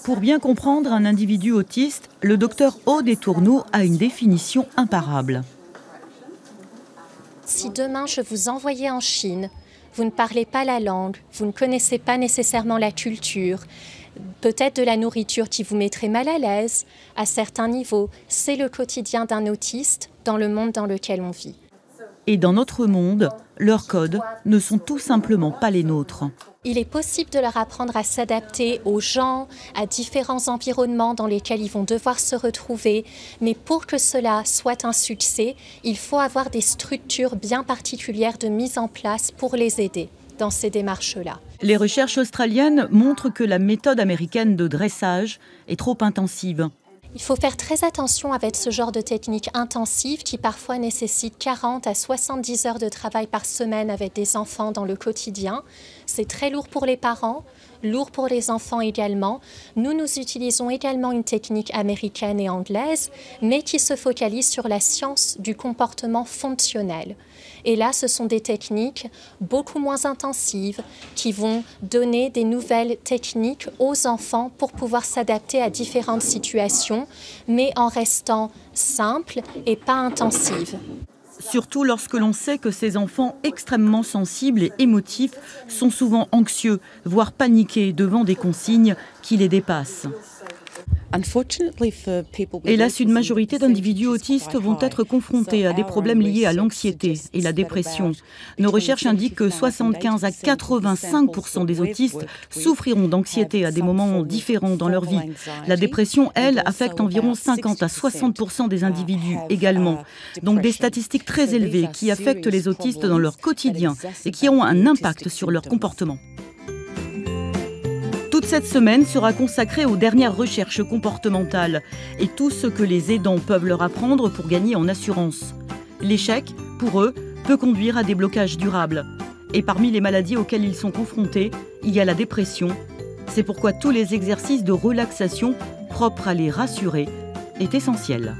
Pour bien comprendre un individu autiste, le docteur Aude Etourneau a une définition imparable. Si demain je vous envoyais en Chine, vous ne parlez pas la langue, vous ne connaissez pas nécessairement la culture, peut-être de la nourriture qui vous mettrait mal à l'aise à certains niveaux, c'est le quotidien d'un autiste dans le monde dans lequel on vit. Et dans notre monde, leurs codes ne sont tout simplement pas les nôtres. Il est possible de leur apprendre à s'adapter aux gens, à différents environnements dans lesquels ils vont devoir se retrouver. Mais pour que cela soit un succès, il faut avoir des structures bien particulières de mise en place pour les aider dans ces démarches-là. Les recherches australiennes montrent que la méthode américaine de dressage est trop intensive. Il faut faire très attention avec ce genre de technique intensive qui parfois nécessite 40 à 70 heures de travail par semaine avec des enfants dans le quotidien. C'est très lourd pour les parents, lourd pour les enfants également. Nous utilisons également une technique américaine et anglaise, mais qui se focalise sur la science du comportement fonctionnel. Et là, ce sont des techniques beaucoup moins intensives qui vont donner des nouvelles techniques aux enfants pour pouvoir s'adapter à différentes situations, mais en restant simples et pas intensives. Surtout lorsque l'on sait que ces enfants extrêmement sensibles et émotifs sont souvent anxieux, voire paniqués devant des consignes qui les dépassent. Hélas, une majorité d'individus autistes vont être confrontés à des problèmes liés à l'anxiété et la dépression. Nos recherches indiquent que 75 à 85% des autistes souffriront d'anxiété à des moments différents dans leur vie. La dépression, elle, affecte environ 50 à 60% des individus également. Donc des statistiques très élevées qui affectent les autistes dans leur quotidien et qui ont un impact sur leur comportement. Toute cette semaine sera consacrée aux dernières recherches comportementales et tout ce que les aidants peuvent leur apprendre pour gagner en assurance. L'échec, pour eux, peut conduire à des blocages durables. Et parmi les maladies auxquelles ils sont confrontés, il y a la dépression. C'est pourquoi tous les exercices de relaxation propres à les rassurer est essentiel.